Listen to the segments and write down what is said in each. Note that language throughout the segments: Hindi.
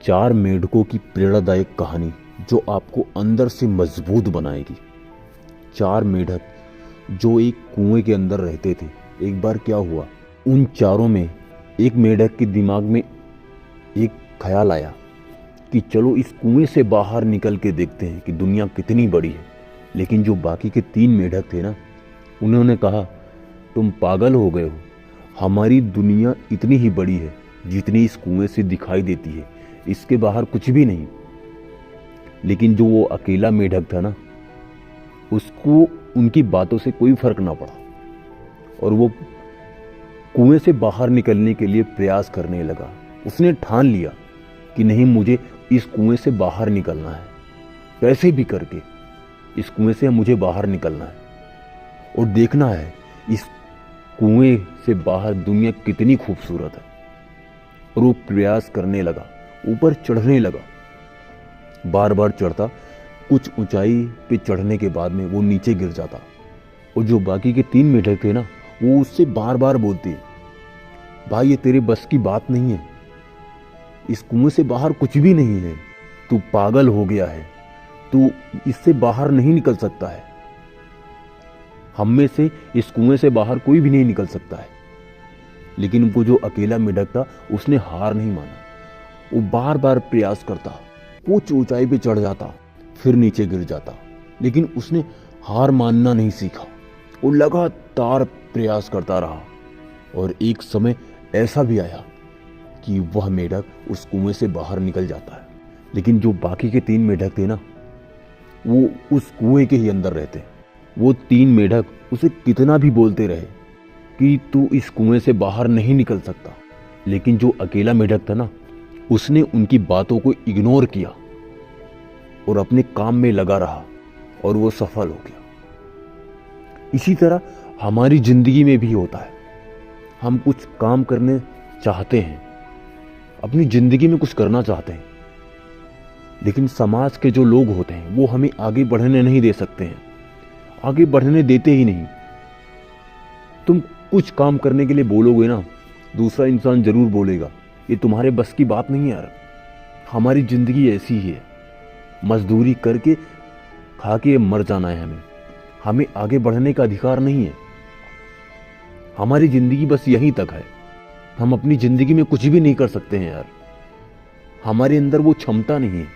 चार मेढकों की प्रेरणादायक कहानी जो आपको अंदर से मजबूत बनाएगी। चार मेढक जो एक कुएं के अंदर रहते थे। एक बार क्या हुआ, उन चारों में एक मेढक के दिमाग में एक ख्याल आया कि चलो इस कुएं से बाहर निकल के देखते हैं कि दुनिया कितनी बड़ी है। लेकिन जो बाकी के तीन मेढक थे ना, उन्होंने कहा तुम पागल हो गए हो, हमारी दुनिया इतनी ही बड़ी है जितनी इस कुएं से दिखाई देती है, इसके बाहर कुछ भी नहीं। लेकिन जो वो अकेला मेढक था ना, उसको उनकी बातों से कोई फर्क ना पड़ा और वो कुएं से बाहर निकलने के लिए प्रयास करने लगा। उसने ठान लिया कि नहीं, मुझे इस कुएं से बाहर निकलना है, कैसे भी करके इस कुएं से मुझे बाहर निकलना है और देखना है इस कुएं से बाहर दुनिया कितनी खूबसूरत है। और वो प्रयास करने लगा, ऊपर चढ़ने लगा, बार बार चढ़ता, कुछ ऊंचाई पे चढ़ने के बाद में वो नीचे गिर जाता। और जो बाकी के तीन मेढक थे ना, वो उससे बार बार बोलते, भाई ये तेरे बस की बात नहीं है, इस कुएं से बाहर कुछ भी नहीं है, तू पागल हो गया है, तू इससे बाहर नहीं निकल सकता है, हम में से इस कुएं से बाहर कोई भी नहीं निकल सकता है। लेकिन वो जो अकेला मेढक था, उसने हार नहीं माना। वो बार बार प्रयास करता, कुछ ऊंचाई पे चढ़ जाता, फिर नीचे गिर जाता, लेकिन उसने हार मानना नहीं सीखा। वो लगातार प्रयास करता रहा और एक समय ऐसा भी आया कि वह मेढक उस कुएं से बाहर निकल जाता है। लेकिन जो बाकी के तीन मेढक थे ना, वो उस कुएं के ही अंदर रहते। वो तीन मेढक उसे कितना भी बोलते रहे कि तू इस कुएं से बाहर नहीं निकल सकता, लेकिन जो अकेला मेढक था ना, उसने उनकी बातों को इग्नोर किया और अपने काम में लगा रहा और वो सफल हो गया। इसी तरह हमारी जिंदगी में भी होता है। हम कुछ काम करने चाहते हैं, अपनी जिंदगी में कुछ करना चाहते हैं, लेकिन समाज के जो लोग होते हैं वो हमें आगे बढ़ने नहीं दे सकते हैं, आगे बढ़ने देते ही नहीं। तुम कुछ काम करने के लिए बोलोगे ना, दूसरा इंसान जरूर बोलेगा ये तुम्हारे बस की बात नहीं है यार, हमारी जिंदगी ऐसी ही है, मजदूरी करके खा के मर जाना है, हमें आगे बढ़ने का अधिकार नहीं है, हमारी जिंदगी बस यहीं तक है, हम अपनी जिंदगी में कुछ भी नहीं कर सकते हैं यार, हमारे अंदर वो क्षमता नहीं है।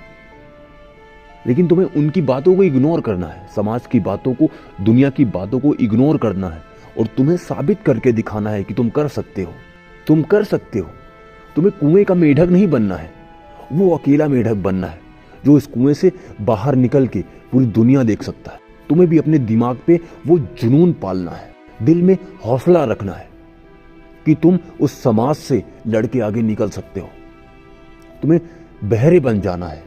लेकिन तुम्हें उनकी बातों को इग्नोर करना है, समाज की बातों को, दुनिया की बातों को इग्नोर करना है और तुम्हें साबित करके दिखाना है कि तुम कर सकते हो, तुम कर सकते हो। तुम्हें कुएं का मेढक नहीं बनना है, वो अकेला मेढक बनना है जो इस कुएं से बाहर निकल के पूरी दुनिया देख सकता है। तुम्हें भी अपने दिमाग पे वो जुनून पालना है, दिल में हौसला रखना है कि तुम उस समाज से लड़के आगे निकल सकते हो। तुम्हें बहरे बन जाना है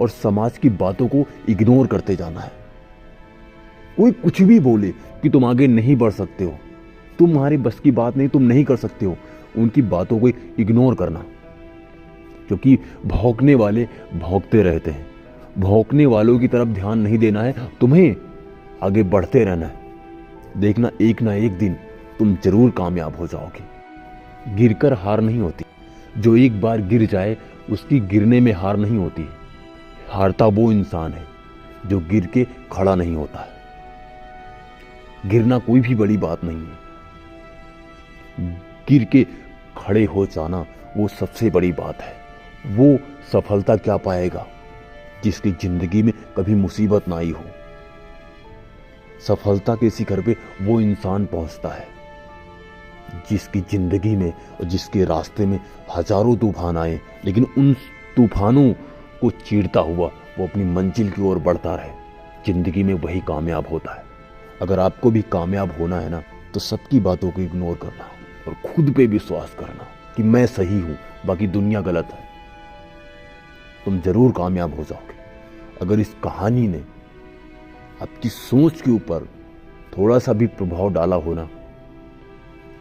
और समाज की बातों को इग्नोर करते जाना है। कोई कुछ भी बोले कि तुम आगे नहीं बढ़ सकते हो, तुम्हारी बस की बात नहीं, तुम नहीं कर सकते हो, उनकी बातों को इग्नोर करना। क्योंकि भौंकने वाले भौंकते रहते हैं, भौंकने वालों की तरफ ध्यान नहीं देना है, तुम्हें आगे बढ़ते रहना है। देखना एक ना एक दिन तुम जरूर कामयाब हो जाओगे। गिरकर हार नहीं होती, जो एक बार गिर जाए उसकी गिरने में हार नहीं होती। हारता वो इंसान है जो गिर के खड़ा नहीं होता है। गिरना कोई भी बड़ी बात नहीं है, गिर के खड़े हो जाना वो सबसे बड़ी बात है। वो सफलता क्या पाएगा जिसकी जिंदगी में कभी मुसीबत ना आई हो। सफलता के शिखर पे वो इंसान पहुंचता है जिसकी जिंदगी में और जिसके रास्ते में हजारों तूफान आए, लेकिन उन तूफानों को चीरता हुआ वो अपनी मंजिल की ओर बढ़ता रहे। जिंदगी में वही कामयाब होता है। अगर आपको भी कामयाब होना है ना, तो सबकी बातों को इग्नोर करना और खुद पे विश्वास करना कि मैं सही हूं, बाकी दुनिया गलत है। तुम जरूर कामयाब हो जाओगे। अगर इस कहानी ने आपकी सोच के ऊपर थोड़ा सा भी प्रभाव डाला हो ना,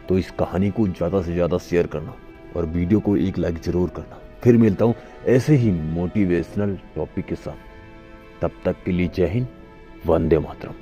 तो इस कहानी को ज्यादा से ज्यादा शेयर करना और वीडियो को एक लाइक जरूर करना। फिर मिलता हूं ऐसे ही मोटिवेशनल टॉपिक के साथ। तब तक के लिए जय हिंद, वंदे मातरम।